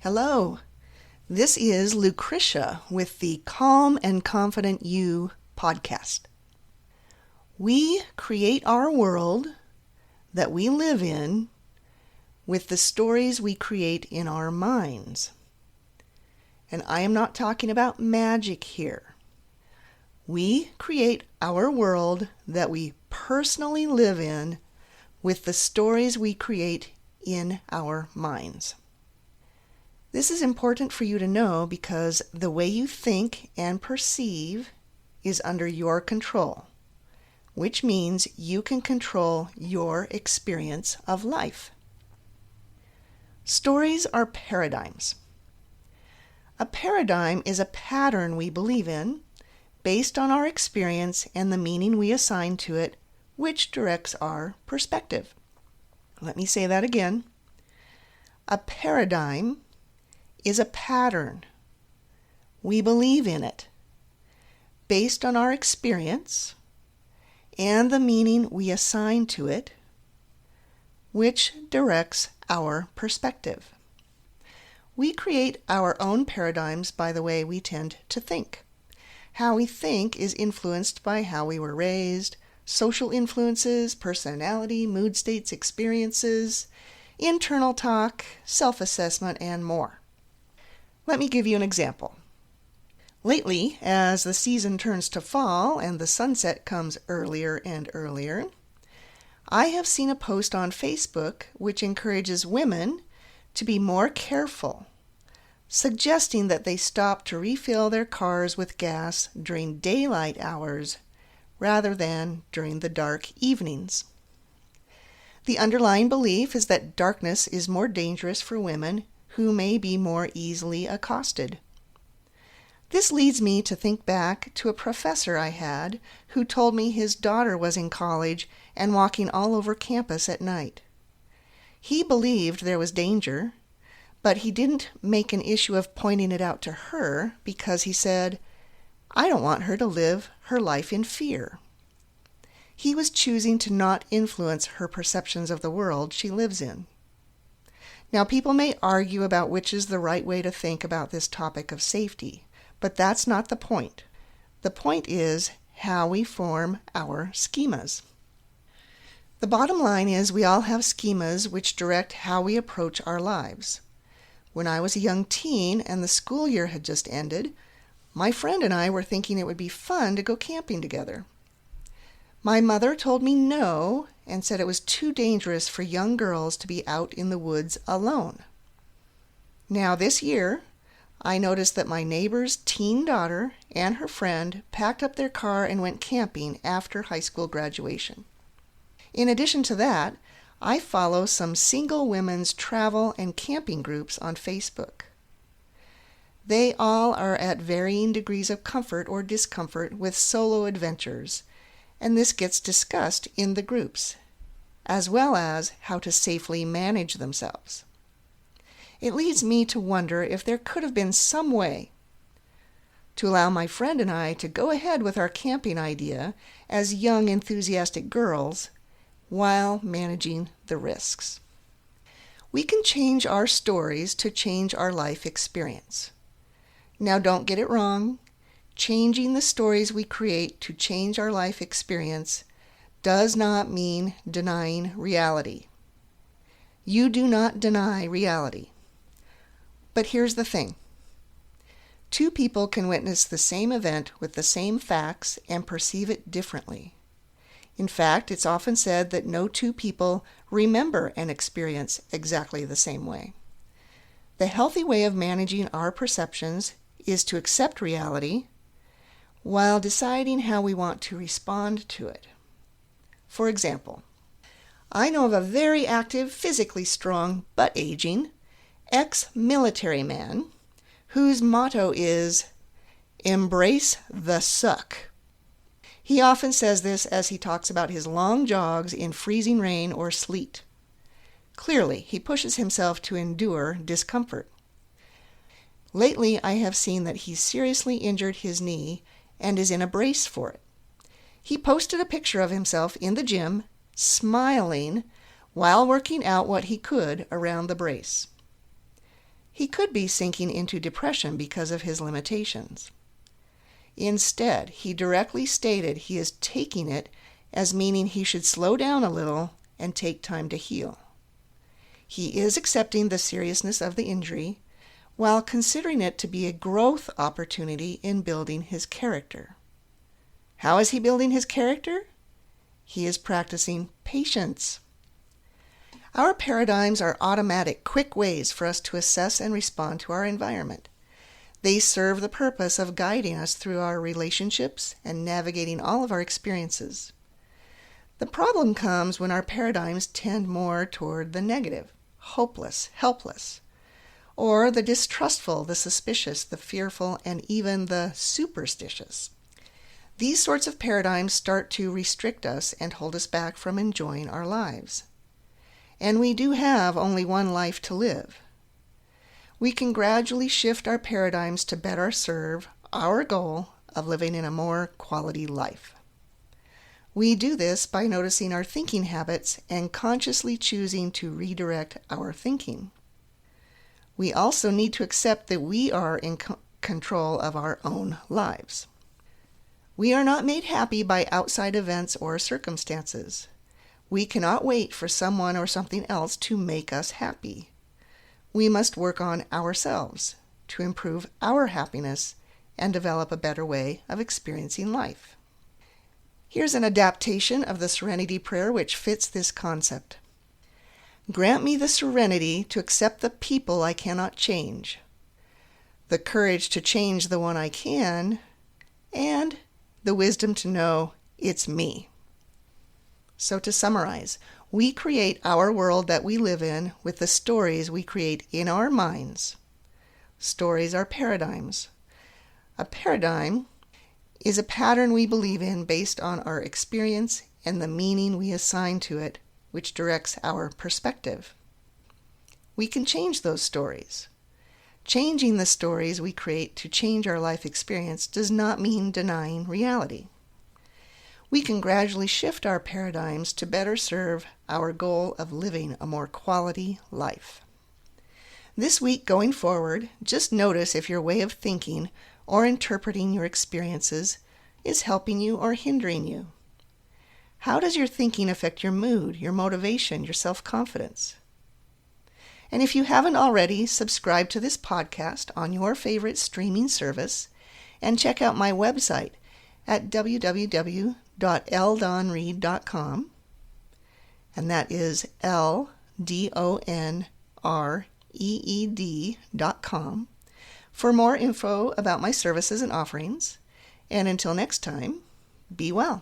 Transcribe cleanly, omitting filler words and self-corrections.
Hello, this is Lucretia with the Calm and Confident You podcast. We create our world that we live in with the stories we create in our minds. And I am not talking about magic here. We create our world that we personally live in with the stories we create in our minds. This is important for you to know because the way you think and perceive is under your control, which means you can control your experience of life. Stories are paradigms. A paradigm is a pattern we believe in based on our experience and the meaning we assign to it, which directs our perspective. Let me say that again. A paradigm is a pattern. We believe in it based on our experience and the meaning we assign to it, which directs our perspective. We create our own paradigms by the way we tend to think. How we think is influenced by how we were raised, social influences, personality, mood states, experiences, internal talk, self-assessment, and more. Let me give you an example. Lately, as the season turns to fall and the sunset comes earlier and earlier, I have seen a post on Facebook which encourages women to be more careful, suggesting that they stop to refill their cars with gas during daylight hours rather than during the dark evenings. The underlying belief is that darkness is more dangerous for women who may be more easily accosted. This leads me to think back to a professor I had who told me his daughter was in college and walking all over campus at night. He believed there was danger, but he didn't make an issue of pointing it out to her because he said, "I don't want her to live her life in fear." He was choosing to not influence her perceptions of the world she lives in. Now, people may argue about which is the right way to think about this topic of safety, but that's not the point. The point is how we form our schemas. The bottom line is we all have schemas which direct how we approach our lives. When I was a young teen and the school year had just ended, my friend and I were thinking it would be fun to go camping together. My mother told me no and said it was too dangerous for young girls to be out in the woods alone. Now this year, I noticed that my neighbor's teen daughter and her friend packed up their car and went camping after high school graduation. In addition to that, I follow some single women's travel and camping groups on Facebook. They all are at varying degrees of comfort or discomfort with solo adventures, and this gets discussed in the groups, as well as how to safely manage themselves. It leads me to wonder if there could have been some way to allow my friend and I to go ahead with our camping idea as young, enthusiastic girls while managing the risks. We can change our stories to change our life experience. Now, don't get it wrong. Changing the stories we create to change our life experience does not mean denying reality. You do not deny reality. But here's the thing. Two people can witness the same event with the same facts and perceive it differently. In fact, it's often said that no two people remember an experience exactly the same way. The healthy way of managing our perceptions is to accept reality while deciding how we want to respond to it. For example, I know of a very active, physically strong, but aging, ex-military man whose motto is, "Embrace the suck." He often says this as he talks about his long jogs in freezing rain or sleet. Clearly, he pushes himself to endure discomfort. Lately, I have seen that he seriously injured his knee and is in a brace for it. He posted a picture of himself in the gym, smiling, while working out what he could around the brace. He could be sinking into depression because of his limitations. Instead, he directly stated he is taking it as meaning he should slow down a little and take time to heal. He is accepting the seriousness of the injury while considering it to be a growth opportunity in building his character. How is he building his character? He is practicing patience. Our paradigms are automatic, quick ways for us to assess and respond to our environment. They serve the purpose of guiding us through our relationships and navigating all of our experiences. The problem comes when our paradigms tend more toward the negative, hopeless, helpless, or the distrustful, the suspicious, the fearful, and even the superstitious. These sorts of paradigms start to restrict us and hold us back from enjoying our lives. And we do have only one life to live. We can gradually shift our paradigms to better serve our goal of living in a more quality life. We do this by noticing our thinking habits and consciously choosing to redirect our thinking. We also need to accept that we are in control of our own lives. We are not made happy by outside events or circumstances. We cannot wait for someone or something else to make us happy. We must work on ourselves to improve our happiness and develop a better way of experiencing life. Here's an adaptation of the Serenity Prayer which fits this concept. Grant me the serenity to accept the people I cannot change, the courage to change the one I can, and the wisdom to know it's me. So to summarize, we create our world that we live in with the stories we create in our minds. Stories are paradigms. A paradigm is a pattern we believe in based on our experience and the meaning we assign to it, which directs our perspective. We can change those stories. Changing the stories we create to change our life experience does not mean denying reality. We can gradually shift our paradigms to better serve our goal of living a more quality life. This week going forward, just notice if your way of thinking or interpreting your experiences is helping you or hindering you. How does your thinking affect your mood, your motivation, your self-confidence? And if you haven't already, subscribe to this podcast on your favorite streaming service and check out my website at www.ldonreed.com, and that is LDONREED.com, for more info about my services and offerings. And until next time, be well.